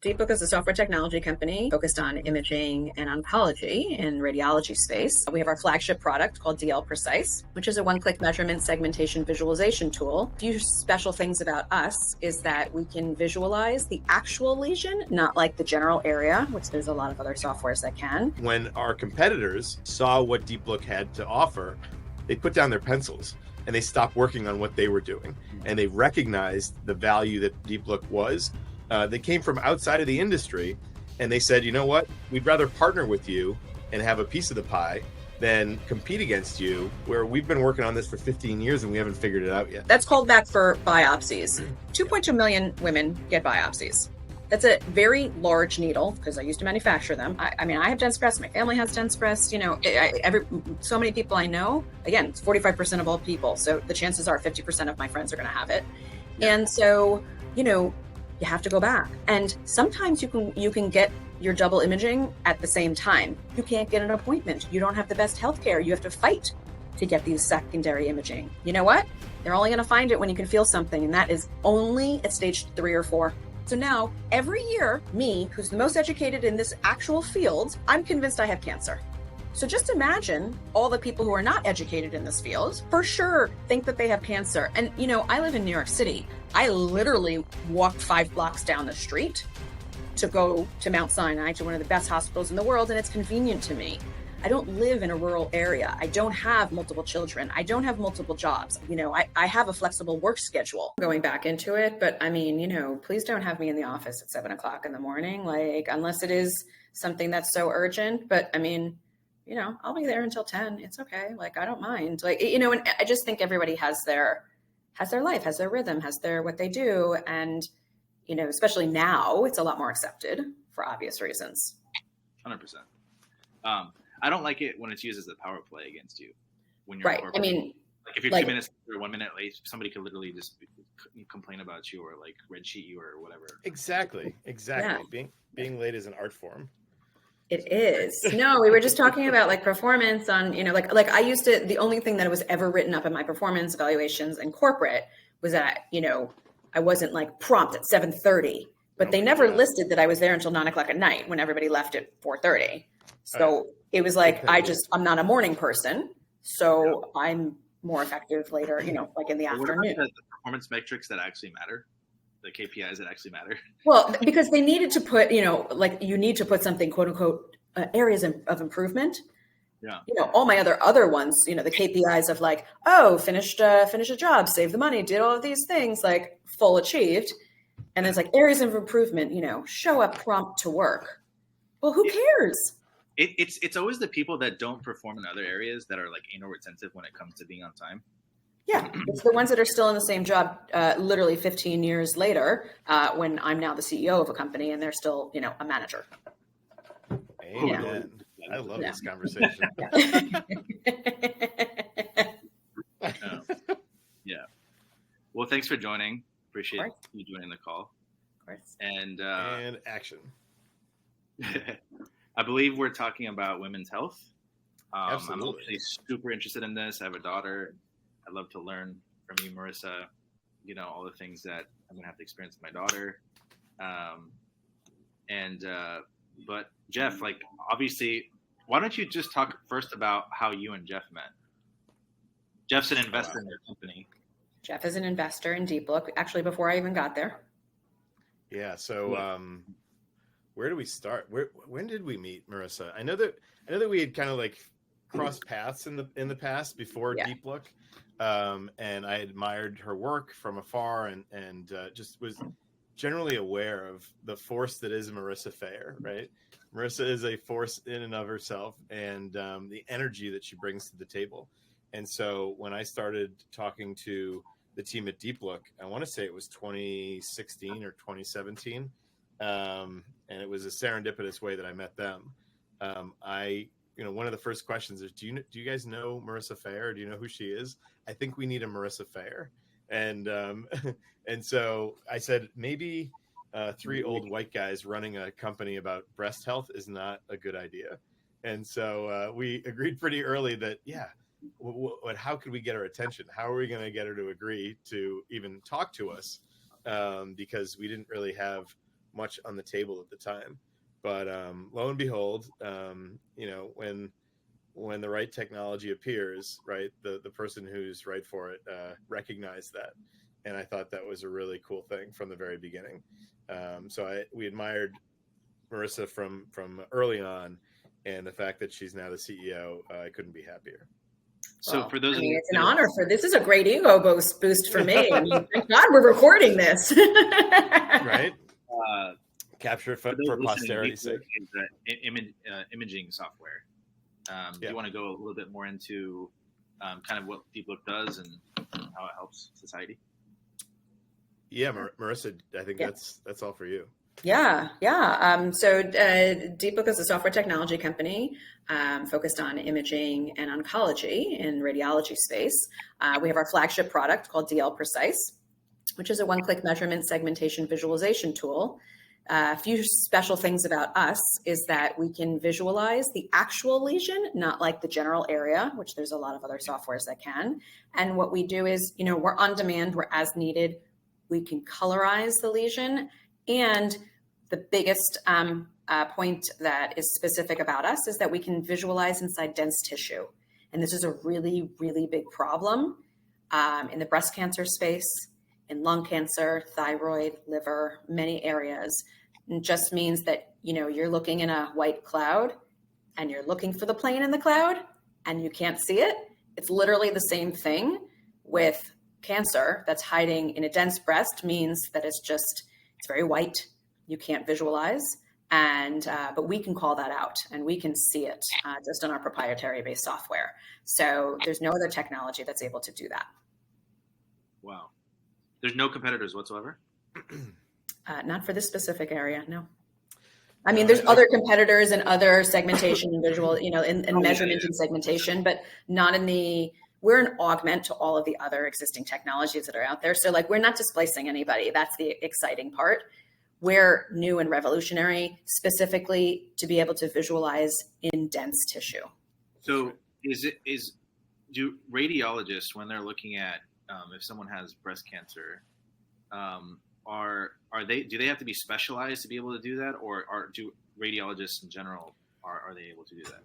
DeepLook is a software technology company focused on imaging and oncology in radiology space. We have our flagship product called DL Precise, which is a one-click measurement segmentation visualization tool. A few special things about us is that we can visualize the actual lesion, not like the general area, which there's a lot of other softwares that can. When our competitors saw what DeepLook had to offer, they put down their pencils and they stopped working on what they were doing. And they recognized the value that DeepLook was. They came from outside of the industry and they said, you know what, we'd rather partner with you and have a piece of the pie than compete against you, where we've been working on this for 15 years and we haven't figured it out yet. That's called back for biopsies. 2.2 million women get biopsies. That's a very large needle because I used to manufacture them. I mean, I have dense breasts. My family has dense breasts. You know, so many people I know, again, it's 45% of all people. So the chances are 50% of my friends are going to have it. Yeah. And so, you know, you have to go back. And sometimes you can get your double imaging at the same time. You can't get an appointment. You don't have the best healthcare. You have to fight to get these secondary imaging. You know what? They're only going to find it when you can feel something. And that is only at stage 3 or 4. So now every year, me, who's the most educated in this actual field, I'm convinced I have cancer. So just imagine all the people who are not educated in this field, for sure, think that they have cancer. And, you know, I live in New York City. I literally walked 5 blocks down the street to go to Mount Sinai, to one of the best hospitals in the world, and it's convenient to me. I don't live in a rural area. I don't have multiple children. I don't have multiple jobs. You know, I have a flexible work schedule going back into it. But I mean, you know, please don't have me in the office at 7 o'clock in the morning, like, unless it is something that's so urgent. But I mean, you know, I'll be there until 10. It's okay. Like, I don't mind. Like, you know, and I just think everybody has their life, has their rhythm, has their, what they do. And, you know, especially now, it's a lot more accepted for obvious reasons. 100%. I don't like it when it's used as a power play against you. When you're right. I mean, like if you're 2 minutes or 1 minute late, somebody could literally just complain about you or like red sheet you or whatever. Exactly. Yeah. Being late is an art form. It is. No, we were just talking about like performance on, you know, like I used to, the only thing that was ever written up in my performance evaluations in corporate was that, you know, I wasn't like prompt at 7:30, but they never listed that I was there until 9 o'clock at night when everybody left at 4:30. So it was like, I'm not a morning person. So I'm more effective later, you know, like in the afternoon. What about the performance metrics that actually matter? The KPIs that actually matter? Well, because they needed to put, you know, like you need to put something, quote unquote, areas of improvement. Yeah. You know, all my other ones, you know, the KPIs of like, oh, finished a job, saved the money, did all of these things, like full achieved. And it's like areas of improvement, you know, show up prompt to work. Well, who cares? It's always the people that don't perform in other areas that are like anal retentive when it comes to being on time. Yeah, it's the ones that are still in the same job, literally 15 years later, when I'm now the CEO of a company and they're still, you know, a manager. Amen. I love this conversation. Yeah. Well, thanks for joining. Appreciate you joining the call. Of course. And action. I believe we're talking about women's health. Absolutely. I'm actually super interested in this. I have a daughter. I'd love to learn from you, Marissa, you know, all the things that I'm going to have to experience with my daughter. But Jeff, like, obviously, why don't you just talk first about how you and Jeff met? Jeff's an investor in your company. Jeff is an investor in DeepLook, actually, before I even got there. Yeah. So where do we start? When did we meet, Marissa? I know that we had kind of like crossed paths in the past before DeepLook. And I admired her work from afar and just was generally aware of the force that is Marissa Thayer, right? Marissa is a force in and of herself and the energy that she brings to the table. And so when I started talking to the team at DeepLook, I want to say it was 2016 or 2017. And it was a serendipitous way that I met them. One of the first questions is, do you guys know Marissa Thayer? Do you know who she is? I think we need a Marissa Thayer. And so I said, maybe 3 old white guys running a company about breast health is not a good idea. And so we agreed pretty early that, how could we get her attention? How are we going to get her to agree to even talk to us? Because we didn't really have much on the table at the time. But lo and behold, when the right technology appears, right, the person who's right for it recognized that. And I thought that was a really cool thing from the very beginning. We admired Marissa from early on, and the fact that she's now the CEO, I couldn't be happier. So for those, it's an honor this is a great ego boost for me. I mean, thank God we're recording this. Right. Capture for posterity's sake. Imaging software. Do you want to go a little bit more into kind of what DeepLook does and how it helps society? Yeah, Marissa, I think that's all for you. Yeah. So DeepLook is a software technology company focused on imaging and oncology in radiology space. We have our flagship product called DL Precise, which is a one-click measurement segmentation visualization tool. A few special things about us is that we can visualize the actual lesion, not like the general area, which there's a lot of other softwares that can. And what we do is, we're on demand, we're as needed. We can colorize the lesion. And the biggest point that is specific about us is that we can visualize inside dense tissue. And this is a really, really big problem in the breast cancer space, in lung cancer, thyroid, liver, many areas. It just means that, you're looking in a white cloud and you're looking for the plane in the cloud and you can't see it. It's literally the same thing with cancer that's hiding in a dense breast, means that it's very white. You can't visualize. And but we can call that out and we can see it just on our proprietary based software. So there's no other technology that's able to do that. Wow. There's no competitors whatsoever? Not for this specific area, no. I mean, there's other competitors and other segmentation and visual, in measurement and segmentation, but not we're an augment to all of the other existing technologies that are out there. So we're not displacing anybody. That's the exciting part. We're new and revolutionary, specifically to be able to visualize in dense tissue. So do radiologists, when they're looking at if someone has breast cancer, do they have to be specialized to be able to do that, or do radiologists in general are they able to do that?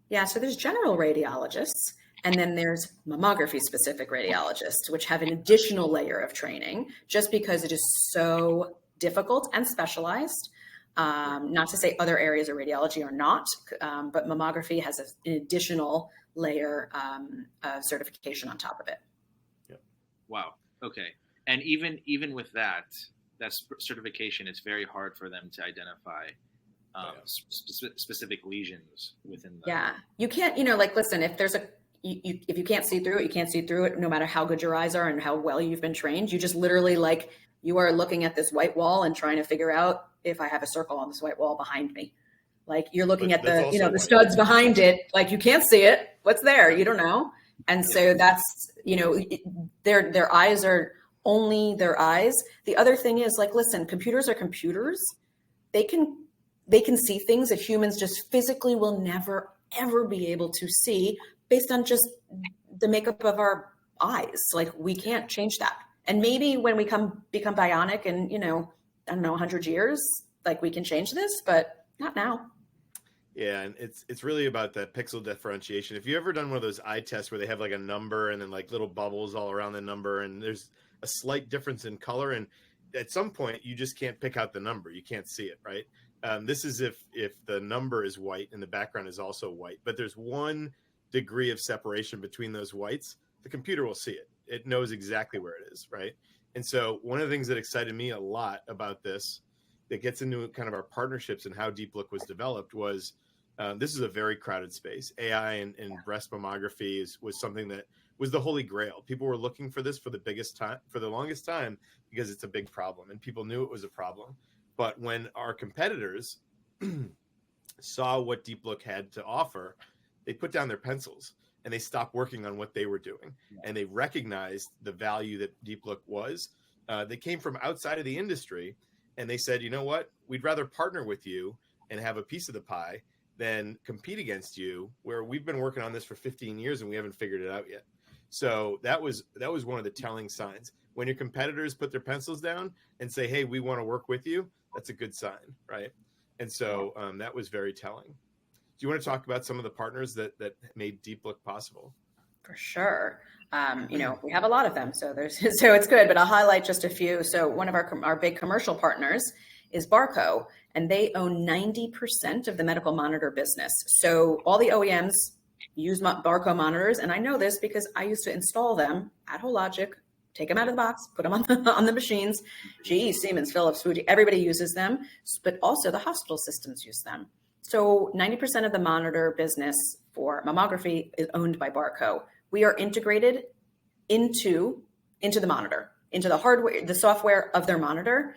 Yeah, so there's general radiologists, and then there's mammography specific radiologists, which have an additional layer of training just because it is so difficult and specialized. Not to say other areas of radiology are not, but mammography has an additional layer of certification on top of it. Wow. Okay. And even with that certification, it's very hard for them to identify specific lesions within the... Yeah. You can't, listen, if there's if you can't see through it, you can't see through it, no matter how good your eyes are and how well you've been trained. You just literally you are looking at this white wall and trying to figure out if I have a circle on this white wall behind me. You're looking at the studs behind it. You can't see it. What's there? You don't know. And so that's, their eyes are only their eyes. The other thing is listen, computers are computers. They can see things that humans just physically will never, ever be able to see based on just the makeup of our eyes. We can't change that. And maybe when we become bionic in, 100 years, we can change this, but not now. Yeah, and it's really about that pixel differentiation. If you ever done one of those eye tests where they have a number and then little bubbles all around the number, and there's a slight difference in color, and at some point you just can't pick out the number. You can't see it, right? This is if the number is white and the background is also white, but there's 1 degree of separation between those whites, the computer will see it. It knows exactly where it is, right? And so one of the things that excited me a lot about this, that gets into kind of our partnerships and how DeepLook was developed, was this is a very crowded space. AI and breast mammography was something that was the holy grail. People were looking for this for the longest time, because it's a big problem and people knew it was a problem. But when our competitors saw what DeepLook had to offer, they put down their pencils and they stopped working on what they were doing. And they recognized the value that DeepLook was. They came from outside of the industry and they said, you know what, we'd rather partner with you and have a piece of the pie than compete against you, where we've been working on this for 15 years and we haven't figured it out yet. So that was one of the telling signs. When your competitors put their pencils down and say, hey, we want to work with you, That's a good sign, right? And so that was very telling. Do you want to talk about some of the partners that made DeepLook possible? For sure. We have a lot of them, so so it's good, but I'll highlight just a few. So one of our big commercial partners is Barco, and they own 90% of the medical monitor business. So all the OEMs use Barco monitors, and I know this because I used to install them at Hologic, take them out of the box, put them on the machines. GE, Siemens, Philips, Fuji, everybody uses them, but also the hospital systems use them. So 90% of the monitor business for mammography is owned by Barco. We are integrated into the monitor, into the hardware, the software of their monitor,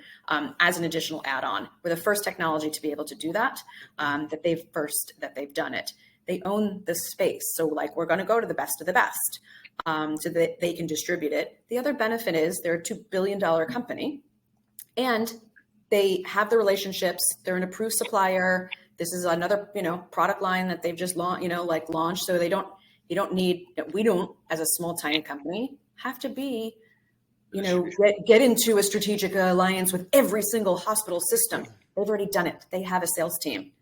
as an additional add-on. We're the first technology to be able to do that, that they've done it. They own the space. So like, we're going to go to the best of the best, so that they can distribute it. The other benefit is they're a $2 billion company, and they have the relationships. They're an approved supplier. This is another, product line that they've just launched. So we don't, as a small, tiny company, have to be, get into a strategic alliance with every single hospital system. They've already done it. They have a sales team.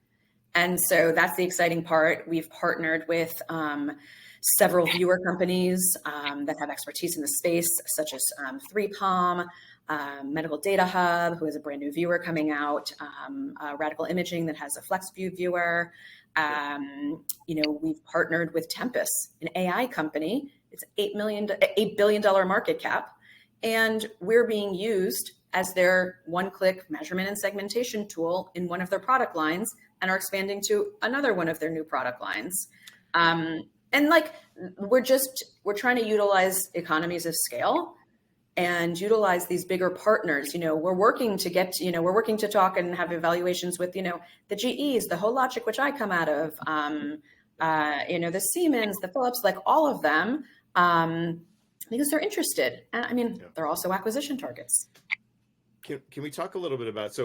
And so that's the exciting part. We've partnered with several viewer companies that have expertise in the space, such as 3Palm, Medical Data Hub, who has a brand new viewer coming out, Radical Imaging that has a FlexView viewer. We've partnered with Tempus, an AI company. It's $8 billion market cap. And we're being used as their one-click measurement and segmentation tool in one of their product lines, and are expanding to another one of their new product lines. And like, we're trying to utilize economies of scale and utilize these bigger partners. We're working to talk and have evaluations with, the GEs, the Hologic, which I come out of, the Siemens, the Philips, like all of them, because they're interested. And they're also acquisition targets. Can we talk a little bit about,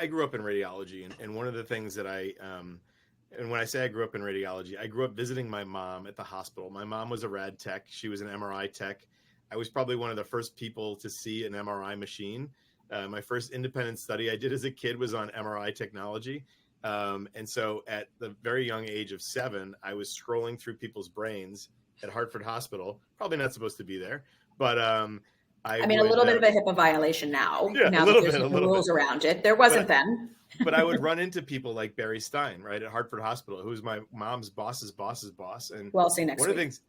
I grew up in radiology, and one of the things that and when I say I grew up in radiology, I grew up visiting my mom at the hospital. My mom was a rad tech. She was an MRI tech. I was probably one of the first people to see an MRI machine. My first independent study I did as a kid was on MRI technology. And so at the very young age of 7, I was scrolling through people's brains at Hartford Hospital. Probably not supposed to be there, but a little bit of a HIPAA violation now. Yeah, now that there's rules around it. There wasn't then. But I would run into people like Barry Stein, right, at Hartford Hospital, who was my mom's boss's boss's boss. And well, see you next week. One of the things,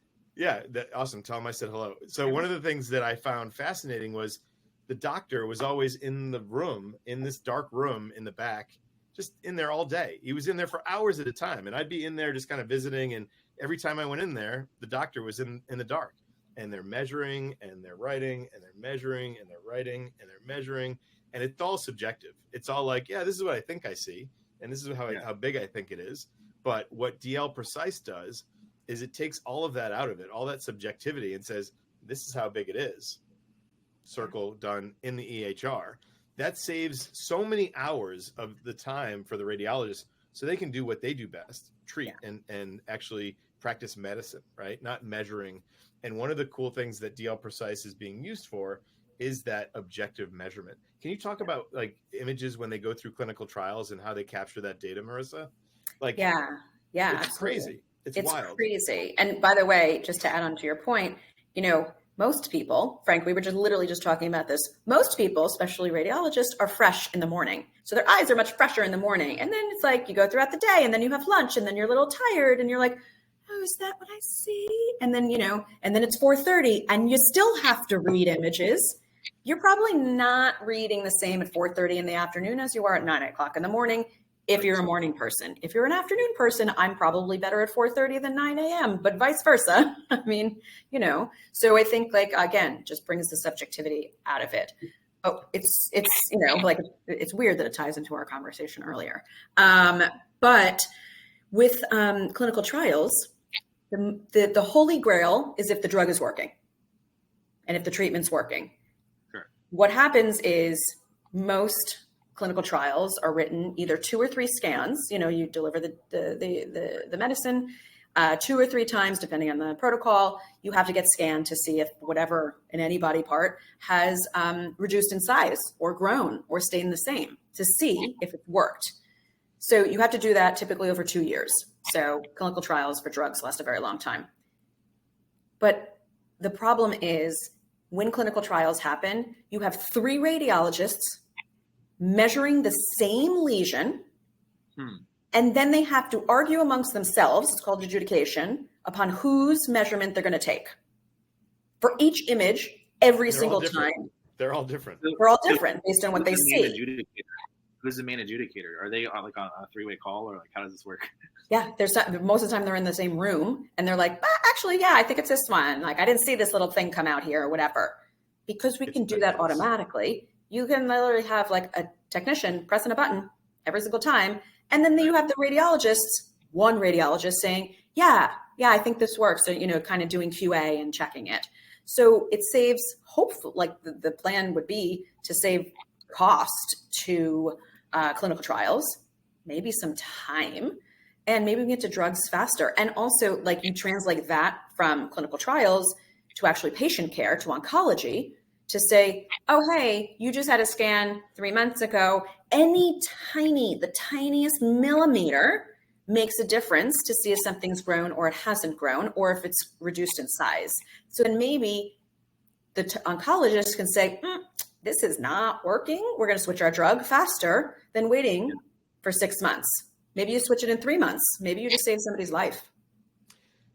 awesome. Tell him I said hello. So one of the things that I found fascinating was the doctor was always in the room, in this dark room in the back, just in there all day. He was in there for hours at a time, and I'd be in there just kind of visiting. And every time I went in there, the doctor was in the dark. And they're measuring, and they're writing, and they're measuring, and they're writing, and they're measuring. And it's all subjective. It's all like, this is what I think I see, and this is how big I think it is. But what DL Precise does is it takes all of that out of it, all that subjectivity, and says, this is how big it is. Circle done in the EHR. That saves so many hours of the time for the radiologist, so they can do what they do best, treat and actually practice medicine, right? Not measuring. And one of the cool things that DL Precise is being used for is that objective measurement. Can you talk about like images when they go through clinical trials and how they capture that data, Marissa? It's absolutely crazy. It's wild. Crazy. And by the way, just to add on to your point, most people, Frank, we were literally just talking about this. Most people, especially radiologists, are fresh in the morning. So their eyes are much fresher in the morning. And then it's like you go throughout the day, and then you have lunch, and then you're a little tired, and you're like, oh, is that what I see? And then, and then it's 4:30 and you still have to read images. You're probably not reading the same at 4:30 in the afternoon as you are at 9:00 in the morning. If you're a morning person, if you're an afternoon person, I'm probably better at 4:30 than 9 a.m., but vice versa. So I think again, just brings the subjectivity out of it. Oh, it's it's weird that it ties into our conversation earlier. But with clinical trials, the holy grail is if the drug is working and if the treatment's working. Sure. What happens is most clinical trials are written either 2 or 3 scans. You deliver the medicine, 2 or 3 times, depending on the protocol, you have to get scanned to see if whatever in any body part has reduced in size or grown or stayed the same to see if it worked. So you have to do that typically over 2 years. So clinical trials for drugs last a very long time. But the problem is when clinical trials happen, you have 3 radiologists measuring the same lesion. And then they have to argue amongst themselves, it's called adjudication, upon whose measurement they're going to take. For each image, every single time. They're all different. They're all different based on what they see. Who's the main adjudicator? Are they like on a 3-way call, or like how does this work? Yeah, most of the time they're in the same room and they're like, actually, yeah, I think it's this one. Like, I didn't see this little thing come out here or whatever. Because we can do that automatically, you can literally have like a technician pressing a button every single time. And then you have the radiologists, one radiologist saying, yeah, I think this works. So, kind of doing QA and checking it. So it saves, hopefully, like the plan would be to save cost to clinical trials, maybe some time, and maybe we can get to drugs faster. And also, like, you translate that from clinical trials to actually patient care, to oncology, to say, oh, hey, you just had a scan 3 months ago. The tiniest millimeter makes a difference to see if something's grown or it hasn't grown, or if it's reduced in size. So then maybe the oncologist can say, this is not working. We're going to switch our drug faster than waiting for 6 months. Maybe you switch it in 3 months. Maybe you just save somebody's life.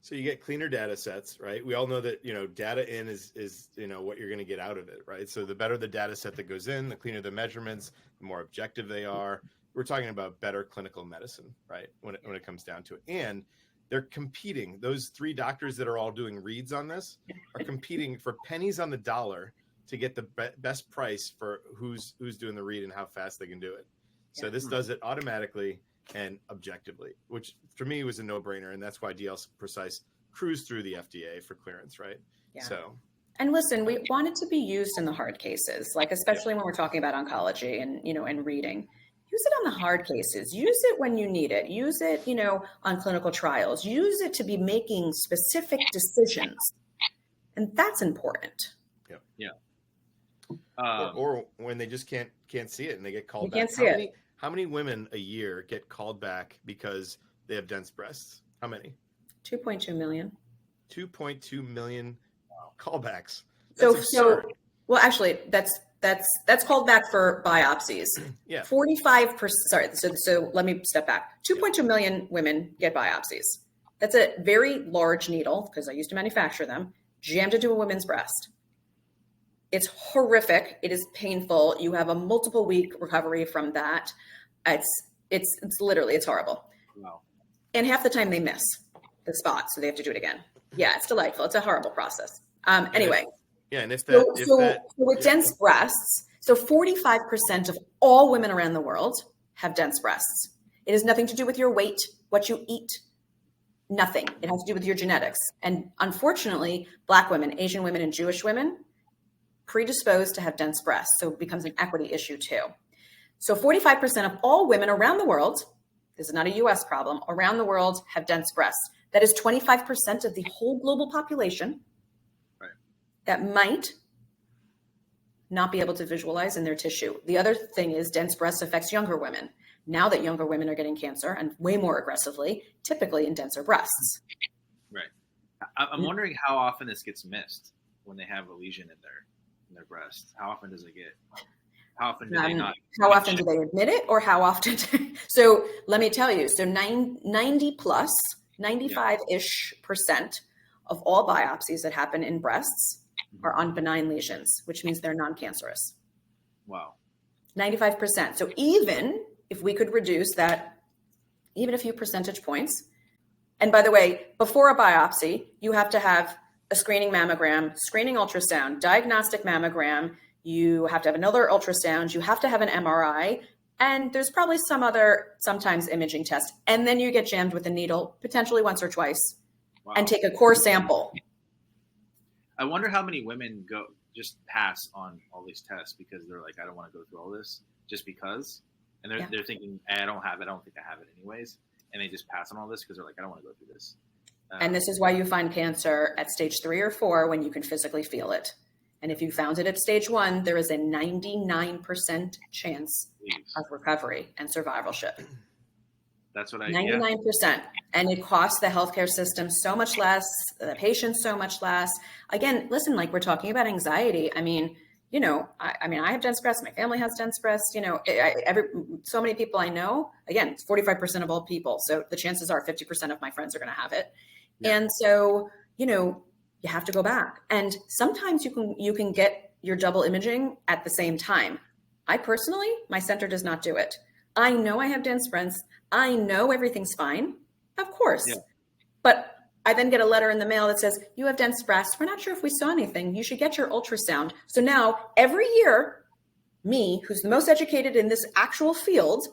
So you get cleaner data sets, right? We all know that, data in is what you're going to get out of it, right? So the better the data set that goes in, the cleaner the measurements, the more objective they are. We're talking about better clinical medicine, right? When it comes down to it. And they're competing. Those 3 doctors that are all doing reads on this are competing for pennies on the dollar to get the best price for who's doing the read and how fast they can do it. So this does it automatically and objectively, which for me was a no-brainer, and that's why DL Precise cruised through the FDA for clearance, right? Yeah. So, and listen, we want it to be used in the hard cases, like especially when we're talking about oncology and and reading. Use it on the hard cases. Use it when you need it. Use it, on clinical trials. Use it to be making specific decisions, and that's important. Yeah. Or when they just can't see it and they get called back. Can't see it. How many women a year get called back because they have dense breasts? How many? 2.2 million. 2.2 million callbacks. So well, actually, that's called back for biopsies. Yeah. 45%. Sorry. So let me step back. 2.2 million women get biopsies. That's a very large needle, because I used to manufacture them, jammed into a woman's breast. It's horrific. It is painful. You have a multiple week recovery from that. It's literally, it's horrible. Wow. And half the time they miss the spot, so they have to do it again. Yeah, it's delightful. It's a horrible process. Anyway. And with dense breasts, so 45% of all women around the world have dense breasts. It has nothing to do with your weight, what you eat, nothing. It has to do with your genetics. And unfortunately, Black women, Asian women, and Jewish women predisposed to have dense breasts. So it becomes an equity issue too. So 45% of all women around the world, this is not a US problem, around the world have dense breasts. That is 25% of the whole global population that might not be able to visualize in their tissue. The other thing is dense breasts affects younger women. Now that younger women are getting cancer, and way more aggressively, typically in denser breasts. Right. I'm wondering how often this gets missed when they have a lesion in their breast. How often does it get? How often do they not? How often do they admit it, or how often? So let me tell you. So 90 plus, 95-ish% of all biopsies that happen in breasts are on benign lesions, which means they're non-cancerous. Wow. 95%. So even if we could reduce that, even a few percentage points. And by the way, before a biopsy, you have to have a screening mammogram, screening ultrasound, diagnostic mammogram. You have to have another ultrasound. You have to have an MRI. And there's probably sometimes imaging test. And then you get jammed with a needle, potentially once or twice, and take a core sample. I wonder how many women just pass on all these tests because they're like, I don't want to go through all this just because. And they're thinking, I don't think I have it anyways. And they just pass on all this because they're like, I don't want to go through this. And this is why you find cancer at stage 3 or 4 when you can physically feel it. And if you found it at stage 1, there is a 99% chance of recovery and survivalship. That's what 99%. Yeah. And it costs the healthcare system so much less, the patients so much less. Again, listen, like we're talking about anxiety. I mean, I have dense breasts. My family has dense breasts. So many people I know, again, it's 45% of all people. So the chances are 50% of my friends are going to have it. Yeah. And so, you have to go back. And sometimes you can get your double imaging at the same time. I personally, my center does not do it. I know I have dense breasts. I know everything's fine, of course. Yeah. But I then get a letter in the mail that says, you have dense breasts. We're not sure if we saw anything. You should get your ultrasound. So now every year, me, who's the most educated in this actual field,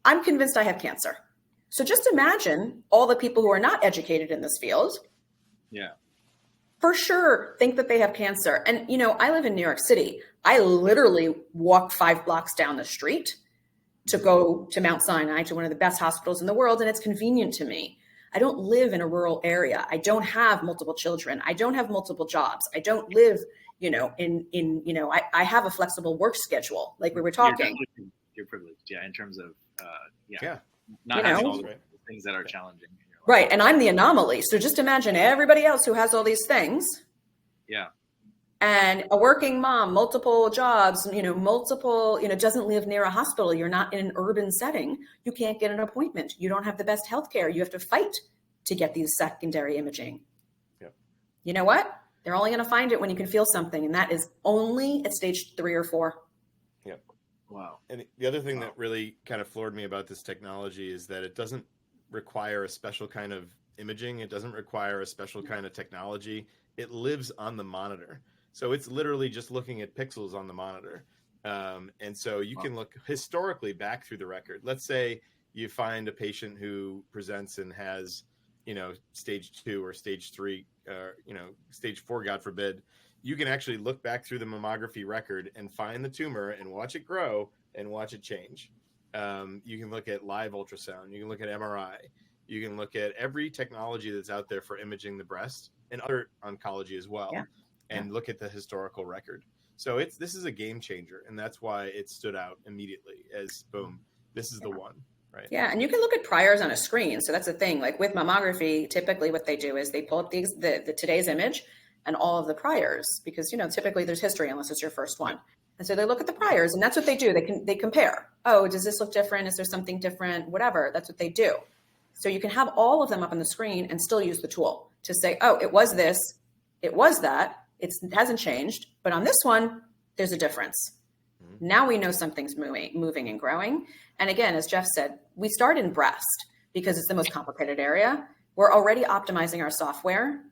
I'm convinced I have cancer. So just imagine all the people who are not educated in this field. Yeah. For sure think that they have cancer. And, I live in New York City. I literally walk 5 blocks down the street to go to Mount Sinai, to one of the best hospitals in the world. And it's convenient to me. I don't live in a rural area. I don't have multiple children. I don't have multiple jobs. I don't live, I have a flexible work schedule, like we were talking. You're privileged, yeah, in terms of, not having all the things that are challenging in your life. Right, and I'm the anomaly. So just imagine everybody else who has all these things. Yeah. And a working mom, multiple jobs, doesn't live near a hospital. You're not in an urban setting. You can't get an appointment. You don't have the best healthcare. You have to fight to get these secondary imaging. Yep. You know what? They're only going to find it when you can feel something. And that is only at stage 3 or 4. Yep. Wow. And the other thing that really kind of floored me about this technology is that it doesn't require a special kind of imaging. It doesn't require a special kind of technology. It lives on the monitor. So it's literally just looking at pixels on the monitor. And so you can look historically back through the record. Let's say you find a patient who presents and has, stage 2 or stage 3, stage 4, God forbid. You can actually look back through the mammography record and find the tumor and watch it grow and watch it change. You can look at live ultrasound. You can look at MRI. You can look at every technology that's out there for imaging the breast and other oncology as well. Yeah. And look at the historical record. So this is a game changer. And that's why it stood out immediately as boom, this is the one, right? Yeah. And you can look at priors on a screen. So that's the thing, like with mammography, typically what they do is they pull up the today's image and all of the priors, because, typically there's history unless it's your first one. And so they look at the priors and that's what they do. They compare. Oh, does this look different? Is there something different? Whatever. That's what they do. So you can have all of them up on the screen and still use the tool to say, oh, it was this, it was that. It hasn't changed, but on this one, there's a difference. Mm-hmm. Now we know something's moving and growing. And again, as Jeff said, we start in breast because it's the most complicated area. We're already optimizing our software,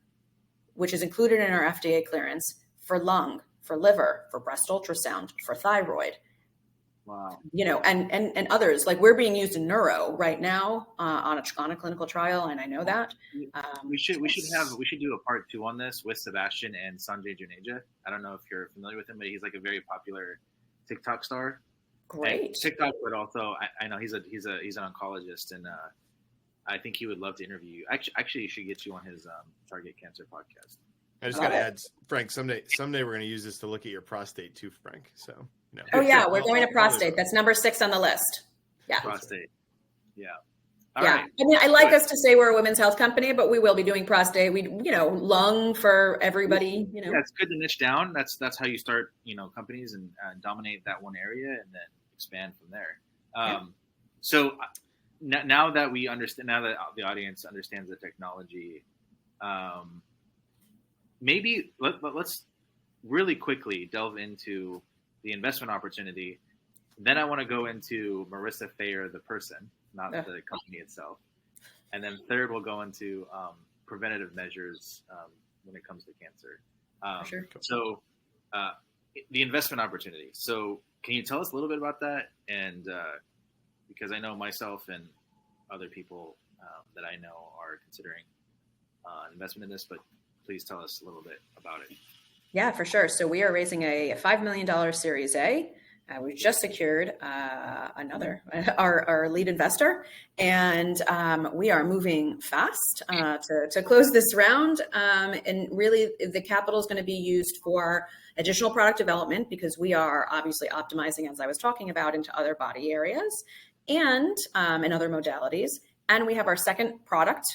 which is included in our FDA clearance for lung, for liver, for breast ultrasound, for thyroid. Wow. And others, like we're being used in neuro right now on a clinical trial, and I know that. We should do a part 2 on this with Sebastian and Sanjay Juneja. I don't know if you're familiar with him, but he's like a very popular TikTok star. Great. And TikTok, but also I know he's an oncologist, and I think he would love to interview you. Actually, you should get you on his Target Cancer podcast. I just got to add, Frank. Someday we're going to use this to look at your prostate too, Frank. So. No. Oh yeah, we're going to prostate. That's number 6 on the list. Yeah. Prostate. Yeah. All right. I mean, I like us to say we're a women's health company, but we will be doing prostate. We, lung for everybody. Yeah, it's good to niche down. That's how you start, companies and dominate that one area and then expand from there. So now that we understand, now that the audience understands the technology, maybe let's really quickly delve into the investment opportunity. Then I want to go into Marissa Thayer, the person, not the company itself. And then third, we'll go into preventative measures when it comes to cancer. Sure. So the investment opportunity. So can you tell us a little bit about that? And because I know myself and other people that I know are considering investment in this, but please tell us a little bit about it. Yeah, for sure. So we are raising a $5 million Series A. We just secured our lead investor, and we are moving fast to close this round. And really, the capital is going to be used for additional product development because we are obviously optimizing, as I was talking about, into other body areas and in other modalities. And we have our second product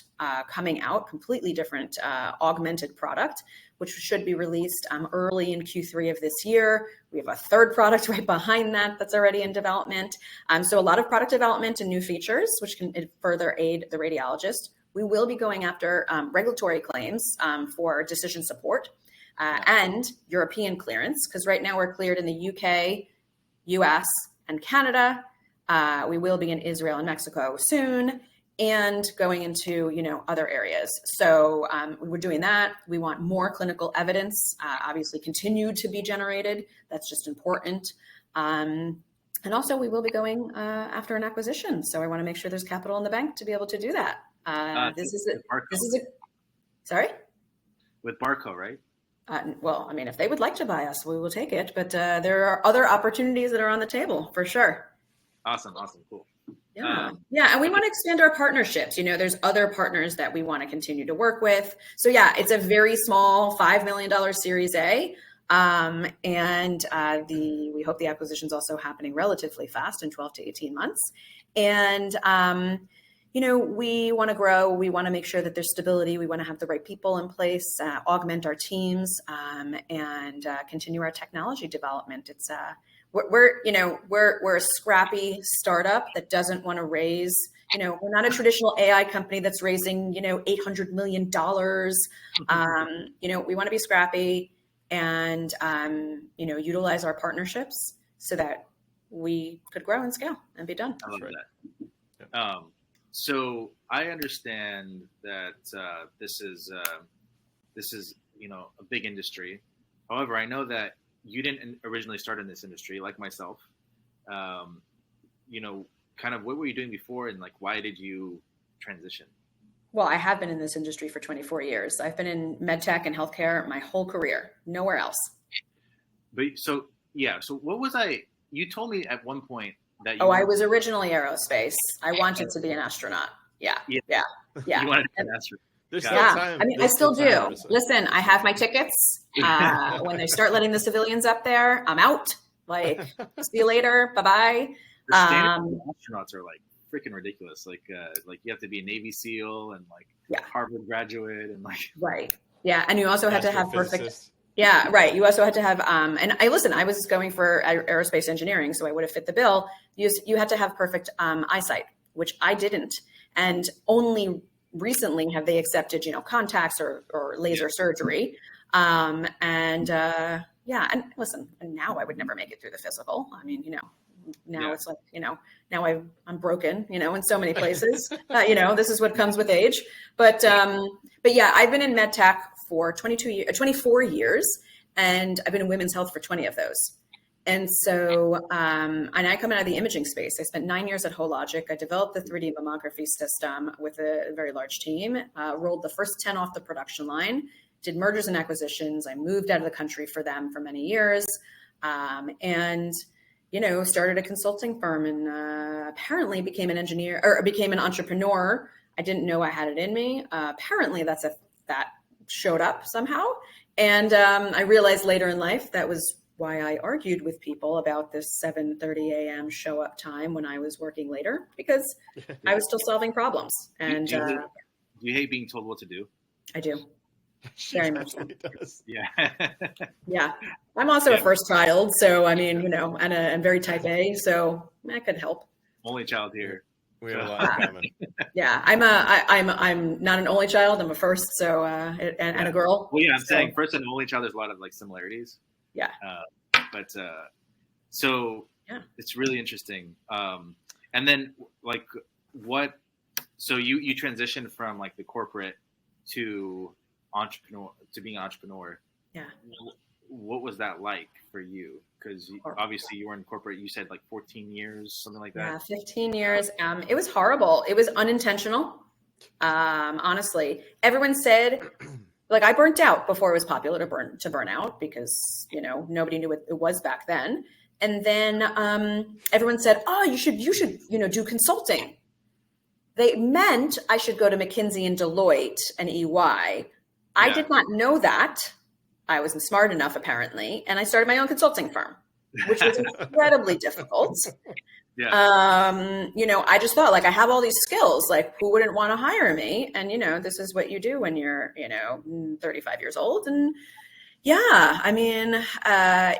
coming out, completely different augmented product, which should be released early in Q3 of this year. We have a third product right behind that that's already in development. So a lot of product development and new features, which can further aid the radiologist. We will be going after regulatory claims for decision support and European clearance, because right now we're cleared in the UK, US, and Canada. We will be in Israel and Mexico soon, and going into, other areas. So we're doing that. We want more clinical evidence, obviously continue to be generated. That's just important. And also we will be going after an acquisition. So I want to make sure there's capital in the bank to be able to do that. Sorry? With Barco, right? Well, I mean, if they would like to buy us, we will take it. But there are other opportunities that are on the table for sure. Awesome. Cool. Yeah. And we want to expand our partnerships. There's other partners that we want to continue to work with. So yeah, it's a very small $5 million Series A. We hope the acquisition is also happening relatively fast in 12 to 18 months. And, we want to grow. We want to make sure that there's stability. We want to have the right people in place, augment our teams, and continue our technology development. It's we're a scrappy startup that doesn't want to raise, we're not a traditional AI company that's raising, $800 million. We want to be scrappy and, utilize our partnerships so that we could grow and scale and be done. I love that. So I understand that this is a big industry. However, I know that you didn't originally start in this industry, like myself. Kind of what were you doing before, and why did you transition? Well, I have been in this industry for 24 years. I've been in med tech and healthcare my whole career, nowhere else. So what was you told me at one point that I was originally aerospace. I wanted to be an astronaut. Yeah. You wanted to be an astronaut. There's still time. I mean, I still do. Listen, I have my tickets. When they start letting the civilians up there, I'm out. See you later. Bye-bye. Astronauts are freaking ridiculous. You have to be a Navy SEAL and Harvard graduate and Right. Yeah. And you also had to have perfect. Yeah, right. You also had to have, I was going for aerospace engineering, so I would have fit the bill. You had to have perfect eyesight, which I didn't. And only recently have they accepted, contacts or laser surgery. And listen, and now I would never make it through the physical. I mean, now it's now I'm broken, in so many places. This is what comes with age. But yeah, I've been in med tech for 24 years, and I've been in women's health for 20 of those. And so, and I come out of the imaging space. I spent 9 years at Hologic. I developed the 3D mammography system with a very large team, rolled the first 10 off the production line, did mergers and acquisitions. I moved out of the country for them for many years, and started a consulting firm, and apparently became an engineer or became an entrepreneur. I didn't know I had it in me. Apparently that showed up somehow. And I realized later in life that was why I argued with people about this 7:30 a.m. show up time when I was working later, because I was still solving problems. And do you hate being told what to do? I do. Very much so. Yeah. Yeah. I'm also a first child. So, I mean, and I'm very type A, so that could help. Only child here. We have a lot in common. Yeah. I'm not an only child. I'm a first. So, and a girl. Well, yeah, I'm saying first and only child, there's a lot of similarities. Yeah. So it's really interesting. And then so you transitioned from the corporate to being an entrepreneur. Yeah. What was that like for you? Because obviously you were in corporate, you said 14 years, something like that. Yeah, 15 years. It was horrible. It was unintentional. Honestly, everyone said, I burnt out before it was popular to burn out, because, nobody knew what it was back then. And then everyone said, oh, you should, do consulting. They meant I should go to McKinsey and Deloitte and EY. I did not know that. I wasn't smart enough, apparently. And I started my own consulting firm, which was incredibly difficult. Yeah. I just thought, like, I have all these skills, like, who wouldn't want to hire me? And, this is what you do when you're, 35 years old. And yeah, I mean,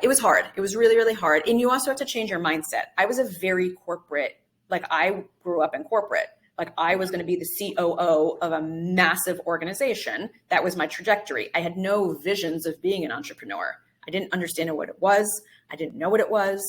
it was hard. It was really, really hard. And you also have to change your mindset. I was a very corporate, like, I grew up in corporate. Like, I was going to be the COO of a massive organization. That was my trajectory. I had no visions of being an entrepreneur. I didn't understand what it was. I didn't know what it was.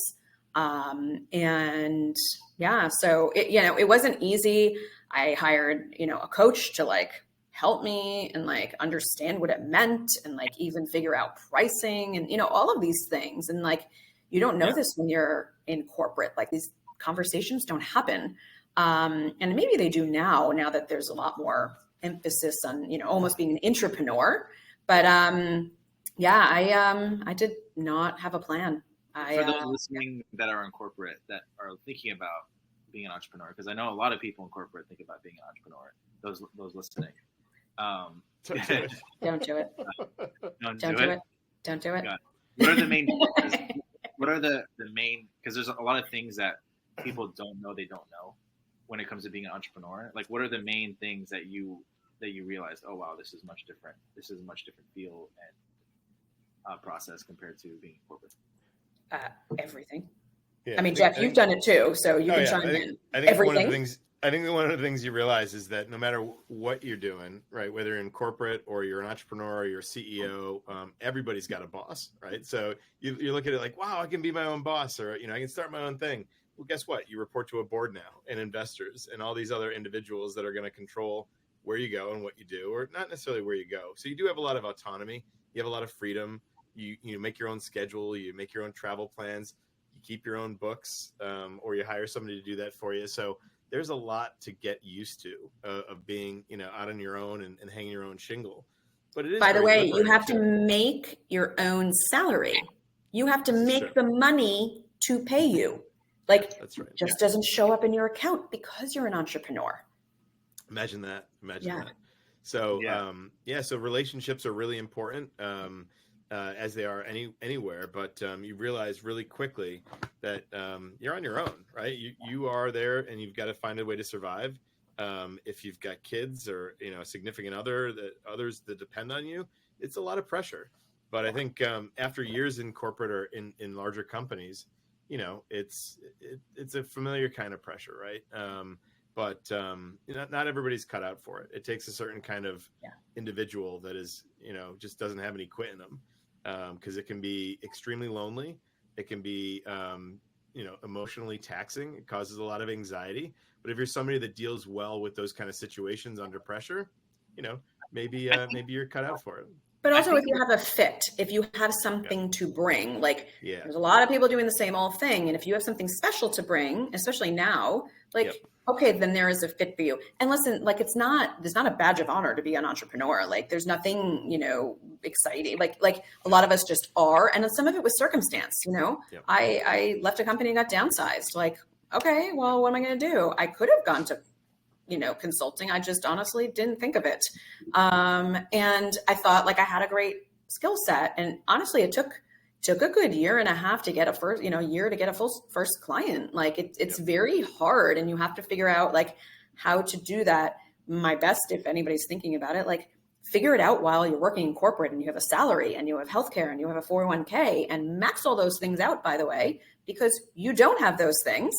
And yeah, so it wasn't easy. I hired, a coach to like help me and like understand what it meant and like even figure out pricing and, all of these things. And like, you don't know this when you're in corporate, like these conversations don't happen. And maybe they do now that there's a lot more emphasis on, almost being an entrepreneur. But I did not have a plan. For those listening that are in corporate that are thinking about being an entrepreneur, because I know a lot of people in corporate think about being an entrepreneur. Those listening, don't do it. Don't do it. Don't do it. What are the main? What are the main? Because there's a lot of things that people don't know they don't know when it comes to being an entrepreneur. Like, what are the main things that you realize? Oh wow, this is much different. This is a much different feel and process compared to being corporate. Everything. Yeah, I mean, Jeff, you've done it too, so you can chime in. I think one of the things you realize is that no matter what you're doing, right, whether you're in corporate or you're an entrepreneur or you're a CEO, everybody's got a boss, right? So you look at it like, wow, I can be my own boss, or I can start my own thing. Well, guess what? You report to a board now, and investors, and all these other individuals that are going to control where you go and what you do, or not necessarily where you go. So you do have a lot of autonomy. You have a lot of freedom. You make your own schedule, you make your own travel plans, you keep your own books, or you hire somebody to do that for you. So there's a lot to get used to of being, out on your own and hanging your own shingle. But it is. By the way, you have to make your own salary. You have to make the money to pay you. Like, that's right. Just doesn't show up in your account because you're an entrepreneur. Imagine that. That. So, so relationships are really important. As they are anywhere, but you realize really quickly that you're on your own, right? You are there, and you've got to find a way to survive. If you've got kids or a significant other, others that depend on you, it's a lot of pressure. But I think after years in corporate or in larger companies, it's a familiar kind of pressure, right? But not everybody's cut out for it. It takes a certain kind of individual that is, just doesn't have any quit in them. Because it can be extremely lonely. It can be, emotionally taxing. It causes a lot of anxiety. But if you're somebody that deals well with those kind of situations under pressure, maybe you're cut out for it. But also, if you have a fit, if you have something to bring, like there's a lot of people doing the same old thing. And if you have something special to bring, especially now, okay, then there is a fit for you. And listen, like there's not a badge of honor to be an entrepreneur. Like there's nothing, exciting. Like a lot of us just are. And some of it was circumstance, I left a company and got downsized. Like, okay, well, what am I going to do? I could have gone to consulting. I just honestly didn't think of it. And I thought like I had a great skill set. And honestly, it took a good year and a half to get a first client. Like it's very hard, and you have to figure out like how to do that. My best, if anybody's thinking about it, like figure it out while you're working in corporate and you have a salary and you have healthcare and you have a 401k, and max all those things out, by the way, because you don't have those things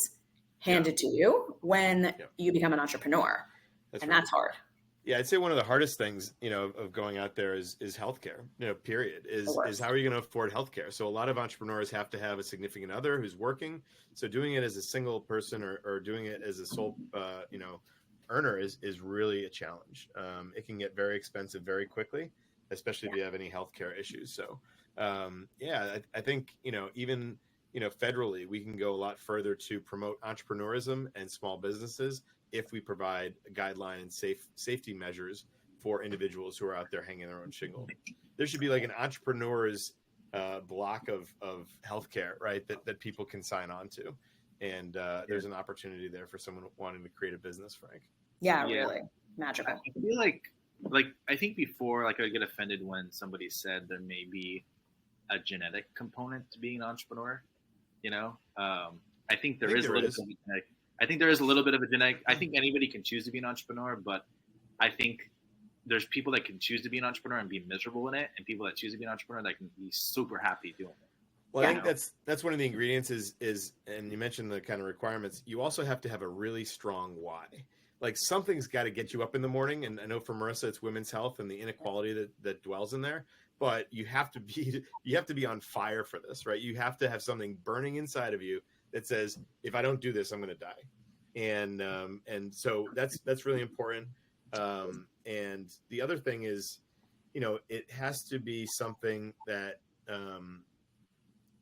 handed to you when you become an entrepreneur. That's hard. Yeah, I'd say one of the hardest things, of going out there is healthcare, period, is how are you going to afford healthcare? So a lot of entrepreneurs have to have a significant other who's working. So doing it as a single person or doing it as a sole, earner is really a challenge. It can get very expensive very quickly, especially if you have any healthcare issues. So, I think, even, federally, we can go a lot further to promote entrepreneurism and small businesses if we provide guidelines and safety measures for individuals who are out there hanging their own shingle. There should be like an entrepreneur's block of healthcare, right? That people can sign on to. And there's an opportunity there for someone wanting to create a business, Frank. Yeah, really magical. I feel like I think before, like, I would get offended when somebody said there may be a genetic component to being an entrepreneur. You know, I think there is a little bit of a genetic. I think there is a little bit of a genetic. I think anybody can choose to be an entrepreneur, but I think there's people that can choose to be an entrepreneur and be miserable in it, and people that choose to be an entrepreneur that can be super happy doing it. Well, I think that's one of the ingredients is, and you mentioned the kind of requirements. You also have to have a really strong why. Like, something's got to get you up in the morning. And I know for Marissa, it's women's health and the inequality that dwells in there. But you have to be on fire for this, right? You have to have something burning inside of you that says, if I don't do this, I'm going to die. And so that's really important. And the other thing is, you know, it has to be something that,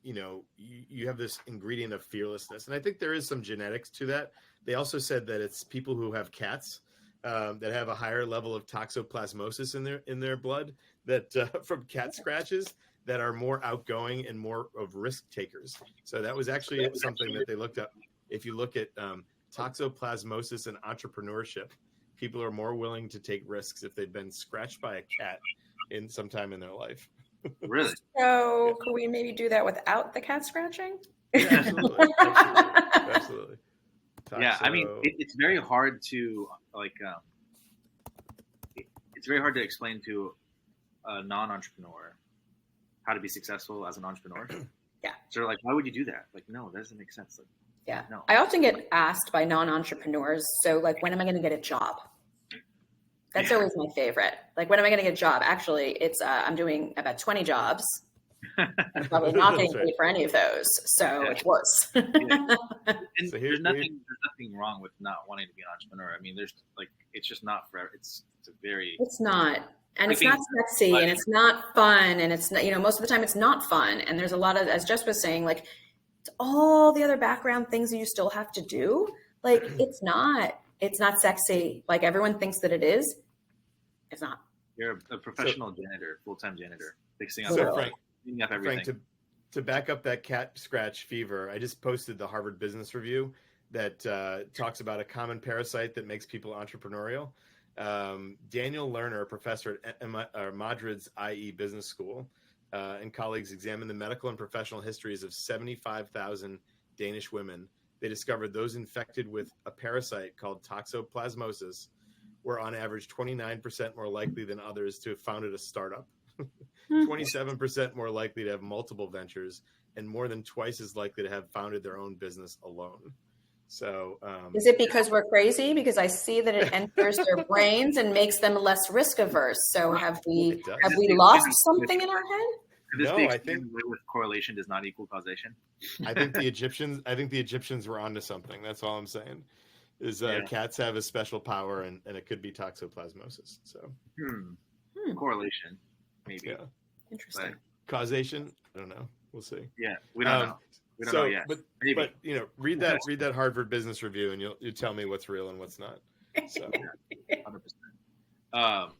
you know, you have this ingredient of fearlessness. And I think there is some genetics to that. They also said that it's people who have cats that have a higher level of toxoplasmosis in their blood that from cat scratches that are more outgoing and more of risk takers. So that was actually something that they looked up. If you look at toxoplasmosis and entrepreneurship, people are more willing to take risks if they've been scratched by a cat in some time in their life. Really? So could we maybe do that without the cat scratching? Yeah, absolutely. Absolutely. Yeah, I mean, it's very hard to it's very hard to explain to a non-entrepreneur how to be successful as an entrepreneur. Yeah. So like, why would you do that? Like, no, that doesn't make sense. Like, yeah. No. I often get asked by non-entrepreneurs, so like, when am I going to get a job? That's always my favorite. Like, when am I going to get a job? Actually, it's I'm doing about 20 jobs. I'm probably not getting paid for any of those, so it's worse. And so there's nothing wrong with not wanting to be an entrepreneur. I mean, there's like, it's just not forever. It's not, and it's not sexy, and it's not fun, and it's not, you know, most of the time it's not fun. And there's a lot of, as Jess was saying, like, it's all the other background things that you still have to do. Like, it's not sexy. Like, everyone thinks that it is. It's not. You're a professional janitor, full-time janitor, fixing up. So everything. Frank, to back up that cat scratch fever, I just posted the Harvard Business Review that talks about a common parasite that makes people entrepreneurial. Daniel Lerner, a professor at Madrid's IE Business School, and colleagues examined the medical and professional histories of 75,000 Danish women. They discovered those infected with a parasite called toxoplasmosis were on average 29% more likely than others to have founded a startup. 27% more likely to have multiple ventures, and more than twice as likely to have founded their own business alone. So, is it because we're crazy? Because I see that it enters their brains and makes them less risk averse. So have we lost something in our head? No, I think with correlation does not equal causation. I think the Egyptians were onto something. That's all I'm saying. Is cats have a special power, and it could be toxoplasmosis. So correlation. Maybe. Yeah. Interesting. But causation? I don't know. We'll see. Yeah, we don't know. We don't know yet. But you know, read that Harvard Business Review, and you tell me what's real and what's not. So, 100%.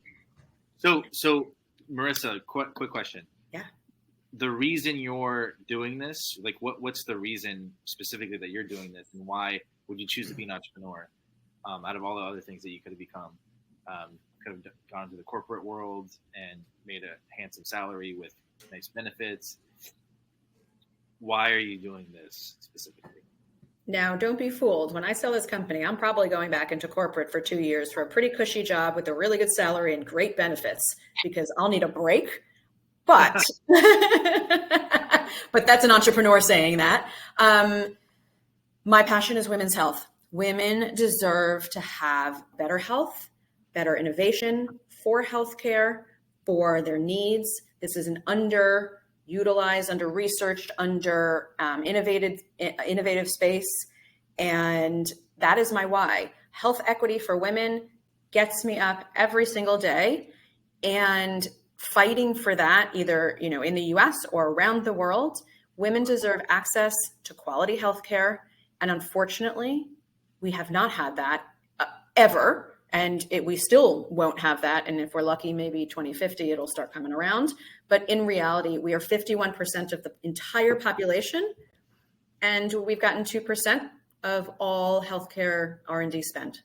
So Marissa, quick question. Yeah. The reason you're doing this, like, what's the reason specifically that you're doing this, and why would you choose to be an entrepreneur? Out of all the other things that you could have become, could have gone into the corporate world and made a handsome salary with nice benefits. Why are you doing this specifically? Now, don't be fooled. When I sell this company, I'm probably going back into corporate for 2 years for a pretty cushy job with a really good salary and great benefits, because I'll need a break. But, but that's an entrepreneur saying that. My passion is women's health. Women deserve to have better health, better innovation for healthcare, for their needs. This is an underutilized, under-researched, innovative space. And that is my why. Health equity for women gets me up every single day, and fighting for that, either, you know, in the US or around the world. Women deserve access to quality healthcare. And unfortunately, we have not had that ever And we still won't have that. And if we're lucky, maybe 2050, it'll start coming around. But in reality, we are 51% of the entire population. And we've gotten 2% of all healthcare R&D spend.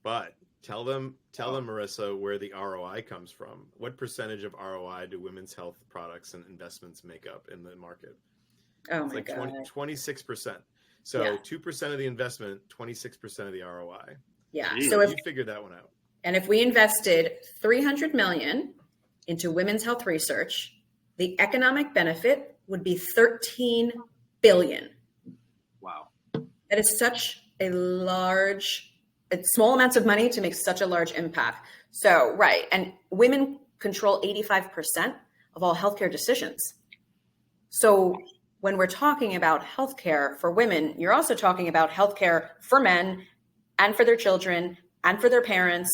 But tell them, Marissa, where the ROI comes from. What percentage of ROI do women's health products and investments make up in the market? Oh it's my like God. 26%. So 2% of the investment, 26% of the ROI. Yeah. So So you figured that one out. And if we invested $300 million into women's health research, the economic benefit would be $13 billion. Wow. That is such a small amounts of money to make such a large impact. So, right. And women control 85% of all healthcare decisions. So when we're talking about healthcare for women, you're also talking about healthcare for men and for their children and for their parents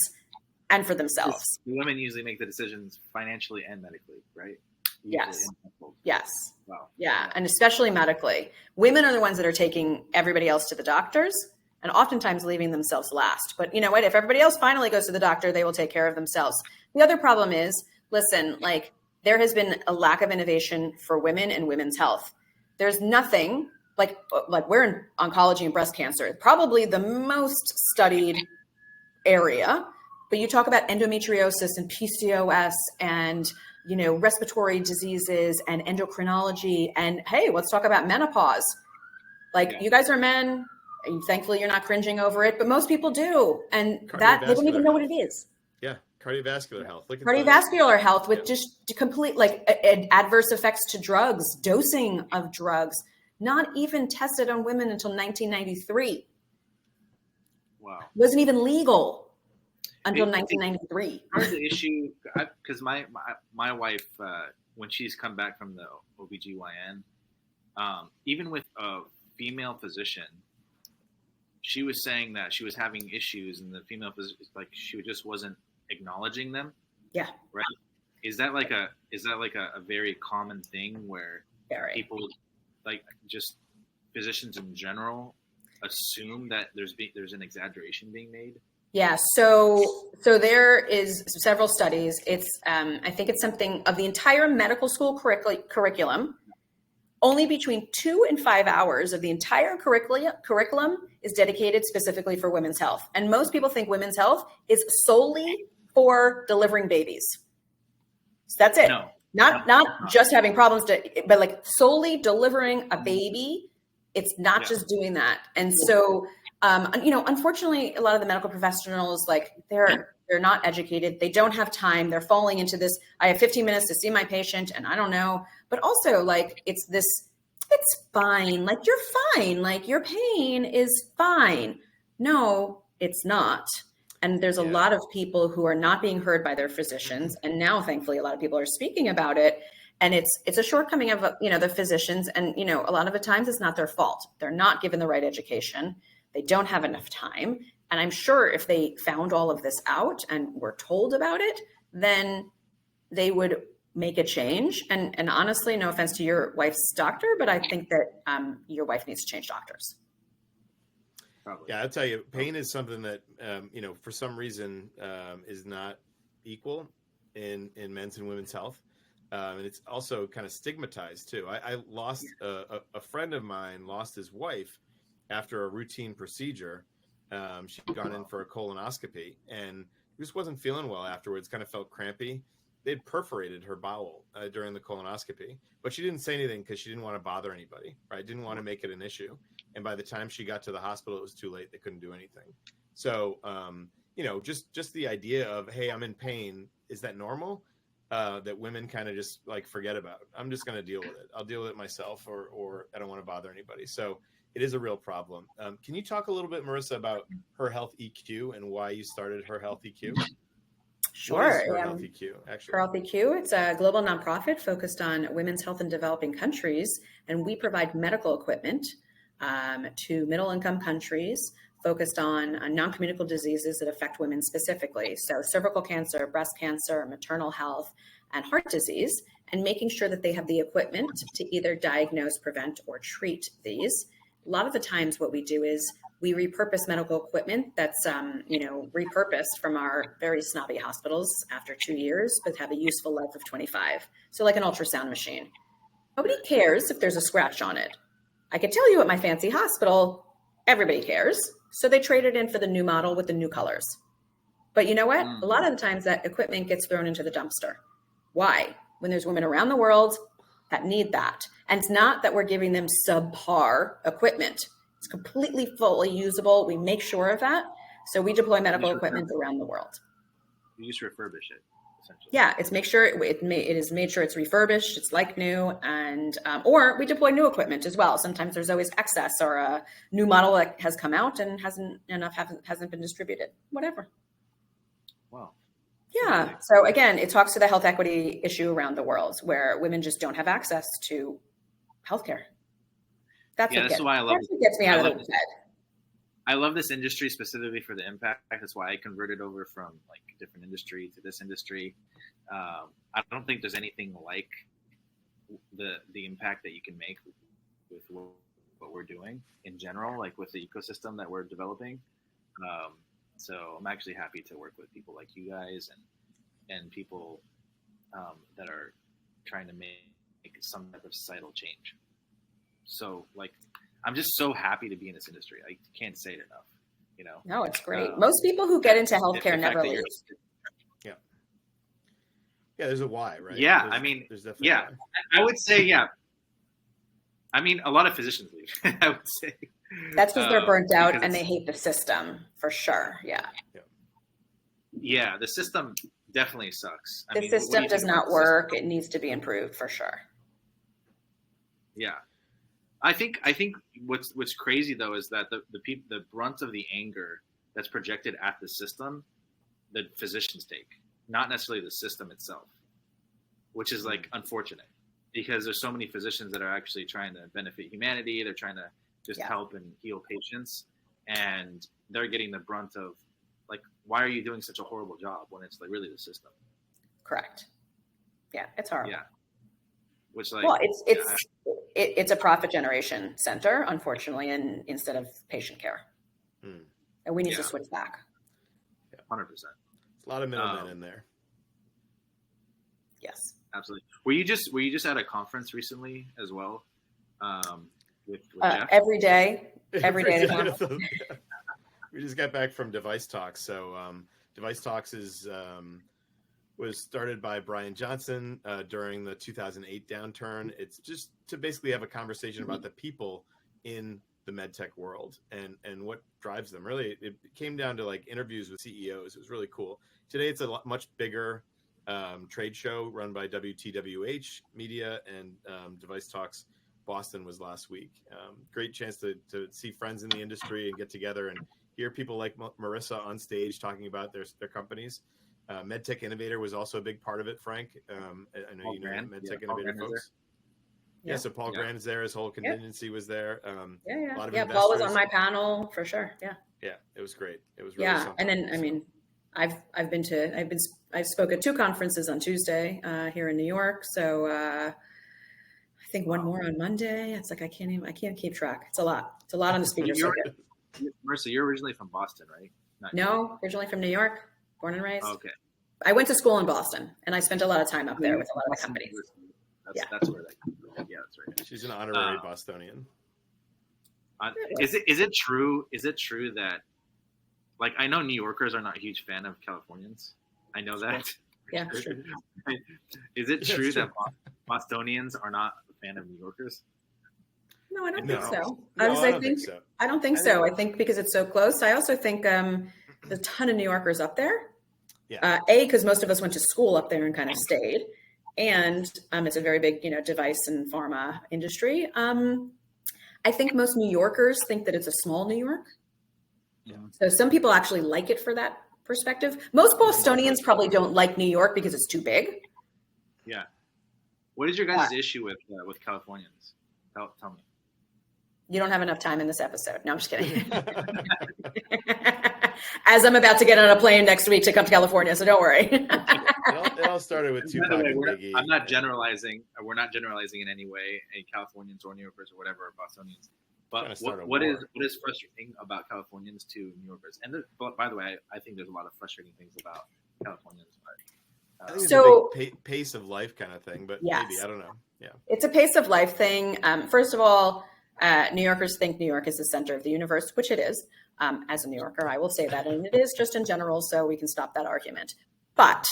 and for themselves. Women usually make the decisions financially and medically, right? Yes. Yes. Wow. Yeah. And especially medically. Women are the ones that are taking everybody else to the doctors and oftentimes leaving themselves last. But you know what? If everybody else finally goes to the doctor, they will take care of themselves. The other problem is, listen, like there has been a lack of innovation for women and women's health. There's nothing like we're in oncology and breast cancer, probably the most studied area. But you talk about endometriosis and PCOS and, you know, respiratory diseases and endocrinology. And hey, let's talk about menopause. Like you guys are men. And thankfully, you're not cringing over it, but most people do. And that they don't even know what it is. Yeah. Cardiovascular health. Look at cardiovascular health with just complete adverse effects to drugs, dosing of drugs, not even tested on women until 1993. Wow. Wasn't even legal until 1993. Part of the issue, because my wife, when she's come back from the OBGYN, even with a female physician, she was saying that she was having issues, and the female physician, like she just wasn't acknowledging them. Yeah. Right. Is that like a very common thing where people, like just physicians in general, assume that there's an exaggeration being made? Yeah. So there is several studies. It's I think it's something of the entire medical school curriculum. Only between 2 and 5 hours of the entire curriculum is dedicated specifically for women's health. And most people think women's health is solely for delivering babies. So that's it. Not just having problems but like solely delivering a baby. It's not just doing that. And so, unfortunately, a lot of the medical professionals, like they're not educated. They don't have time. They're falling into this. I have 15 minutes to see my patient and I don't know. But also like, it's fine. Like you're fine. Like your pain is fine. No, it's not. And there's a lot of people who are not being heard by their physicians. And now, thankfully, a lot of people are speaking about it. And it's a shortcoming of, the physicians. And, a lot of the times it's not their fault. They're not given the right education. They don't have enough time. And I'm sure if they found all of this out and were told about it, then they would make a change. And honestly, no offense to your wife's doctor, but I think that your wife needs to change doctors. Probably. Yeah, I'll tell you, pain is something that, for some reason is not equal in men's and women's health. And it's also kind of stigmatized too. I lost a friend of mine lost his wife after a routine procedure. She'd gone in for a colonoscopy and just wasn't feeling well afterwards, kind of felt crampy. They'd perforated her bowel during the colonoscopy, but she didn't say anything because she didn't want to bother anybody, right? Didn't want to make it an issue. And by the time she got to the hospital, it was too late. They couldn't do anything. So, just the idea of, hey, I'm in pain. Is that normal? That women kind of just like forget about. I'm just going to deal with it. I'll deal with it myself, or I don't want to bother anybody. So it is a real problem. Can you talk a little bit, Marissa, about Her Health EQ and why you started Her Health EQ? Sure. What is Her Health EQ, actually? Her Health EQ, it's a global nonprofit focused on women's health in developing countries, and we provide medical equipment to middle-income countries focused on non-communicable diseases that affect women specifically. So cervical cancer, breast cancer, maternal health, and heart disease, and making sure that they have the equipment to either diagnose, prevent, or treat these. A lot of the times what we do is we repurpose medical equipment that's, repurposed from our very snobby hospitals after 2 years, but have a useful life of 25. So like an ultrasound machine. Nobody cares if there's a scratch on it. I can tell you at my fancy hospital, everybody cares. So they trade it in for the new model with the new colors. But you know what? A lot of the times that equipment gets thrown into the dumpster. Why? When there's women around the world that need that. And it's not that we're giving them subpar equipment. It's completely fully usable. We make sure of that. So we deploy medical equipment around the world. You just refurbish it, essentially. Yeah, it's make sure it is made sure it's refurbished. It's like new, and or we deploy new equipment as well. Sometimes there's always excess or a new model that has come out and hasn't been distributed. Whatever. Wow. Yeah. So again, it talks to the health equity issue around the world where women just don't have access to healthcare. That's what gets me out of the bed. I love this industry specifically for the impact. That's why I converted over from like a different industry to this industry. I don't think there's anything like the impact that you can make with what we're doing in general, like with the ecosystem that we're developing. So I'm actually happy to work with people like you guys and people that are trying to make some type of societal change. So like, I'm just so happy to be in this industry. I can't say it enough, you know? No, it's great. Most people who get into healthcare never leave. Yeah. Yeah. There's a why, right? Yeah. There's definitely a why. I would say, yeah. I mean, a lot of physicians leave, I would say. That's because they're burnt out and they hate the system for sure. Yeah. Yeah. The system definitely sucks. The system does not work. It needs to be improved for sure. Yeah. I think what's crazy though is that the brunt of the anger that's projected at the system, the physicians take, not necessarily the system itself, which is like unfortunate because there's so many physicians that are actually trying to benefit humanity. They're trying to just help and heal patients, and they're getting the brunt of like, why are you doing such a horrible job when it's like really the system? Correct. Yeah, it's horrible. Yeah. Which like, well, it's a profit generation center, unfortunately, and instead of patient care, and we need to switch back. 100%. There's a lot of middlemen in there. Yes, absolutely. Were you just at a conference recently as well? With Jeff? Every day. We just got back from Device Talks. So Device Talks was started by Brian Johnson during the 2008 downturn. It's just to basically have a conversation about the people in the medtech world and what drives them. Really, it came down to like interviews with CEOs. It was really cool. Today, it's a much bigger trade show run by WTWH Media, and Device Talks Boston was last week. Great chance to see friends in the industry and get together and hear people like Marissa on stage talking about their companies. MedTech Innovator was also a big part of it, Frank. I know you know MedTech Innovator folks. Yeah, so Paul Grand is there. His whole contingency was there. A lot of Paul was on my panel for sure. Yeah, it was great. It was really something. And then I mean, I've spoke at 2 conferences on Tuesday here in New York. So I think one more on Monday. It's like I can't keep track. It's a lot. It's a lot on the speaker circuit. Marissa, you're originally from Boston, right? No, originally from New York, born and raised. Okay. I went to school in Boston, and I spent a lot of time up there with a lot of the companies. That's where that's right. She's an honorary Bostonian. Is it true? Is it true that, like, I know New Yorkers are not a huge fan of Californians. I know that. Yeah, sure. Is it true that Bostonians are not a fan of New Yorkers? No, I don't think so. I don't think so. I think because it's so close. I also think there's a ton of New Yorkers up there. Yeah. Because most of us went to school up there and kind of stayed, and it's a very big, device and pharma industry. I think most New Yorkers think that it's a small New York. Yeah. So some people actually like it for that perspective. Most Bostonians probably don't like New York because it's too big. Yeah. What is your guys' issue with Californians? Tell me. You don't have enough time in this episode. No, I'm just kidding. As I'm about to get on a plane next week to come to California, so don't worry. It all started with Tupac and Biggie. I'm not generalizing. We're not generalizing in any way. Californians or New Yorkers or whatever, or Bostonians. But what is frustrating about Californians to New Yorkers? And but by the way, I think there's a lot of frustrating things about Californians. But, I think it's a big pace of life kind of thing, but yes. maybe, I don't know. Yeah, it's a pace of life thing. First of all, New Yorkers think New York is the center of the universe, which it is. As a New Yorker, I will say that, and it is just in general, so we can stop that argument. But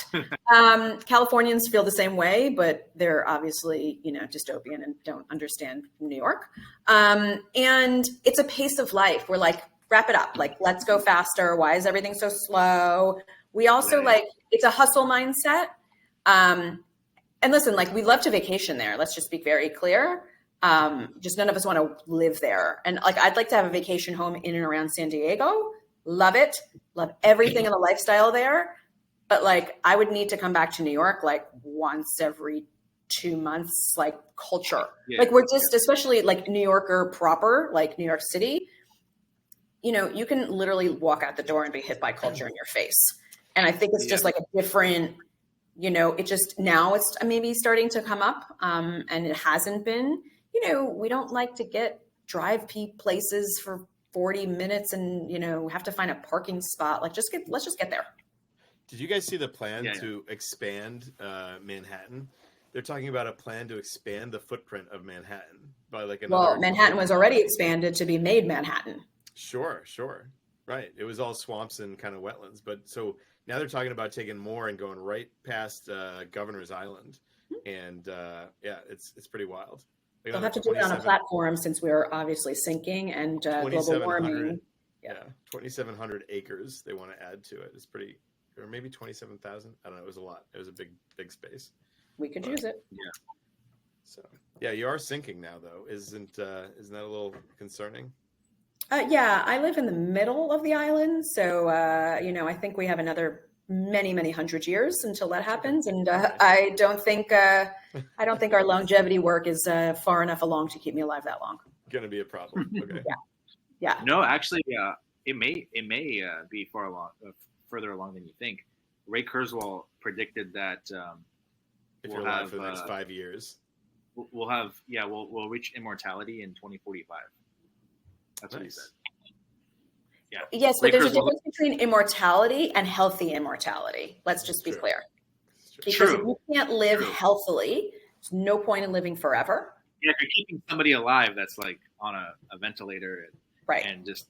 Californians feel the same way, but they're obviously, dystopian and don't understand New York. And it's a pace of life. We're like, wrap it up. Like, let's go faster. Why is everything so slow? We also it's a hustle mindset. And listen, like, we love to vacation there. Let's just be very clear. Just none of us want to live there. And like, I'd like to have a vacation home in and around San Diego. Love it. Love everything in the lifestyle there. But like, I would need to come back to New York like once every 2 months, like culture. Yeah. Like, we're just, especially like New Yorker proper, like New York City, you can literally walk out the door and be hit by culture in your face. And I think it's just like a different, it just, now it's maybe starting to come up, and it hasn't been, we don't like to drive places for 40 minutes and, have to find a parking spot. Like, let's just get there. Did you guys see the plan to expand Manhattan? They're talking about a plan to expand the footprint of Manhattan by like another. Well, Manhattan was already expanded to be made Manhattan. Sure. Right. It was all swamps and kind of wetlands. But so now they're talking about taking more and going right past Governor's Island. And it's pretty wild. They'll have to do it on a platform since we're obviously sinking and global warming. Yeah, 2,700 acres they want to add to it. It's pretty, or maybe 27,000. I don't know. It was a lot. It was a big space. We could use it. Yeah. So yeah, you are sinking now, though. Isn't that a little concerning? Yeah, I live in the middle of the island, so I think we have another many hundred years until that happens, and I don't think our longevity work is far enough along to keep me alive that long. Going to be a problem. Okay. Yeah. No, actually, it may be further along than you think. Ray Kurzweil predicted that if you're alive for the next 5 years, we'll reach immortality in 2045. That's what he said. Yeah. Yes, but there's a difference between immortality and healthy immortality. Let's just be clear. Because if you can't live healthily, there's no point in living forever. Yeah, if you're keeping somebody alive that's like on a ventilator and just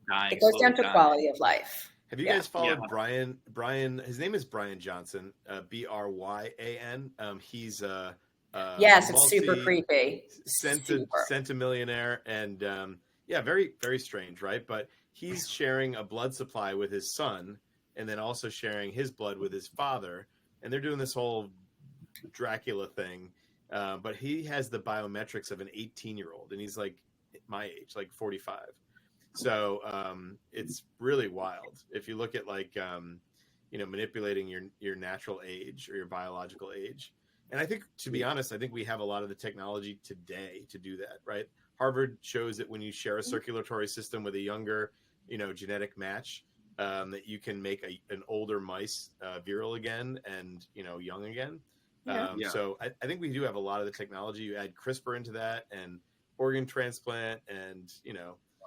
dying. It goes down to quality of life. Have you guys followed Brian? His name is Brian Johnson, Bryan. He's it's super creepy. Centimillionaire and very, very strange, right? But he's sharing a blood supply with his son and then also sharing his blood with his father. And they're doing this whole Dracula thing. But he has the biometrics of an 18-year-old and he's like my age, like 45. So it's really wild. If you look at like, manipulating your natural age or your biological age. And I think, to be honest, we have a lot of the technology today to do that, right? Harvard shows that when you share a circulatory system with a younger, genetic match, that you can make an older mice virile again and, young again. So I think we do have a lot of the technology. You add CRISPR into that and organ transplant and,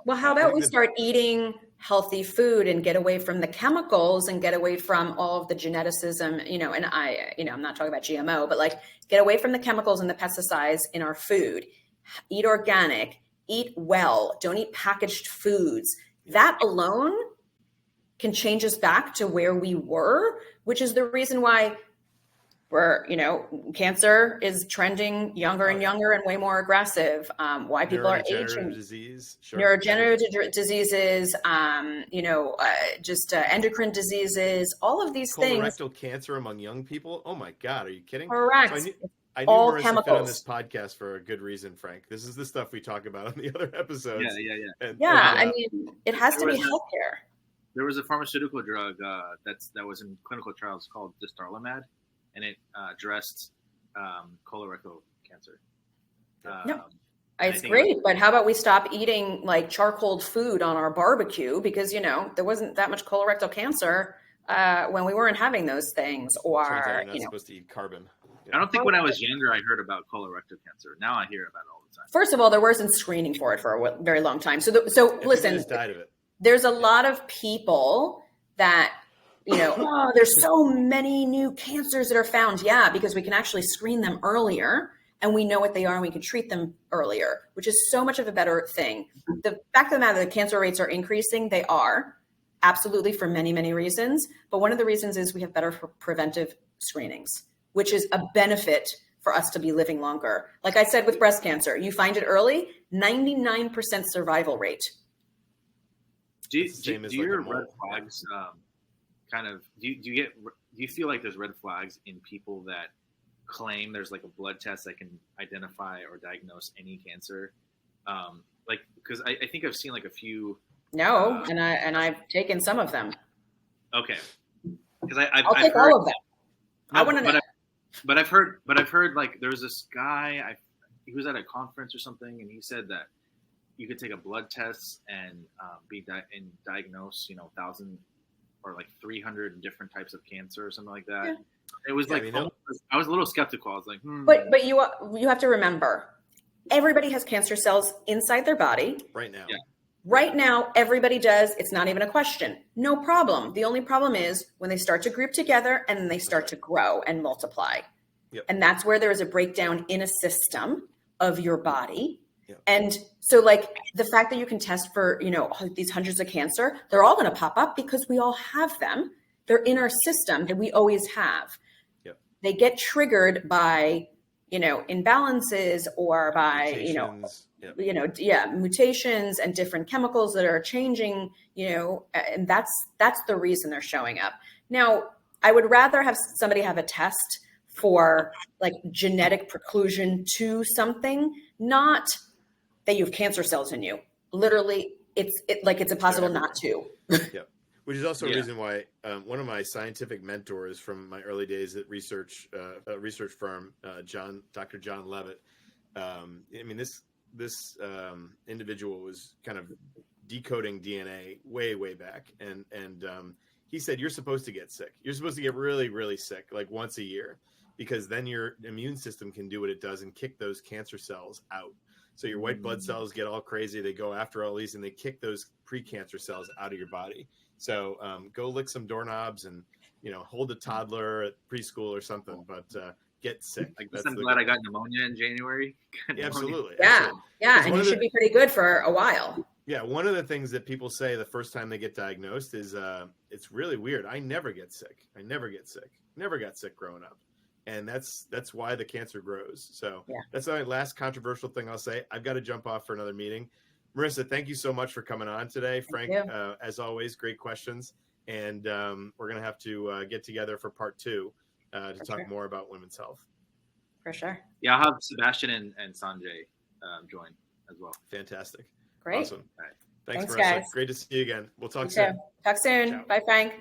Well, how about we start eating healthy food and get away from the chemicals and get away from all of the geneticism, and I'm not talking about GMO, but like get away from the chemicals and the pesticides in our food. Eat organic, eat well, don't eat packaged foods. That alone can change us back to where we were, which is the reason why cancer is trending younger and younger and way more aggressive. Why people are aging. Neurodegenerative diseases, endocrine diseases, all of these things. Colorectal cancer among young people. Oh my God, are you kidding? Correct. So I knew Marissa fit on this podcast for a good reason, Frank. This is the stuff we talk about on the other episodes. Yeah. It has to be healthcare. There was a pharmaceutical drug that was in clinical trials called dostarlimab, and it addressed colorectal cancer. It's great, but how about we stop eating like charcoaled food on our barbecue because there wasn't that much colorectal cancer when we weren't having those things. Or you're not supposed to eat carbon. I don't think when I was younger I heard about colorectal cancer. Now I hear about all of the time? First of all, there wasn't screening for it for a very long time. So listen, just died of it. There's a lot of people that, oh, there's so many new cancers that are found. Yeah, because we can actually screen them earlier and we know what they are and we can treat them earlier, which is so much of a better thing. The fact of the matter, the cancer rates are increasing. They are absolutely for many, many reasons. But one of the reasons is we have better preventive screenings, which is a benefit for us to be living longer. Like I said, with breast cancer, you find it early, 99% survival rate. Do your red flags do you feel like there's red flags in people that claim there's like a blood test that can identify or diagnose any cancer? Because I think I've seen like a few. No, and I've taken some of them. Okay, because I'll take all of them. No, I want to know. But I've heard like there was this guy. He was at a conference or something, and he said that you could take a blood test and diagnose 1,000 or like 300 different types of cancer or something like that. Yeah. It was I was a little skeptical. I was like, But you have to remember, everybody has cancer cells inside their body right now. Yeah. Right now, everybody does. It's not even a question. No problem. The only problem is when they start to group together and then they start to grow and multiply. Yep. And that's where there is a breakdown in a system of your body. Yep. And so like the fact that you can test for, these hundreds of cancer, they're all going to pop up because we all have them. They're in our system that we always have. Yep. They get triggered by, imbalances or by, mutations. Mutations and different chemicals that are changing, and that's the reason they're showing up. Now, I would rather have somebody have a test for like genetic preclusion to something, not that you have cancer cells in you. Literally, it's impossible not to. Yeah. Which is also a reason why one of my scientific mentors from my early days at research firm, Dr. John Levitt. This individual was kind of decoding DNA way back, and he said you're supposed to get sick. You're supposed to get really, really sick, like once a year, because then your immune system can do what it does and kick those cancer cells out. So your white blood cells get all crazy. They go after all these and they kick those pre-cancer cells out of your body. So go lick some doorknobs and hold a toddler at preschool or something, but get sick. I guess I'm glad I got pneumonia in January. Yeah, absolutely. Yeah, and you should be pretty good for a while. Yeah, one of the things that people say the first time they get diagnosed is it's really weird. I never get sick. Never got sick growing up. And that's why the cancer grows. So that's the last controversial thing I'll say. I've got to jump off for another meeting. Marissa, thank you so much for coming on today. Frank, as always, great questions. And we're going to have to get together for part 2 to talk more about women's health. For sure. Yeah, I'll have Sebastian and Sanjay join as well. Fantastic. Great. Awesome. All right. Thanks, Marissa. Guys. Great to see you again. We'll talk soon. Talk soon. Ciao. Bye, Frank.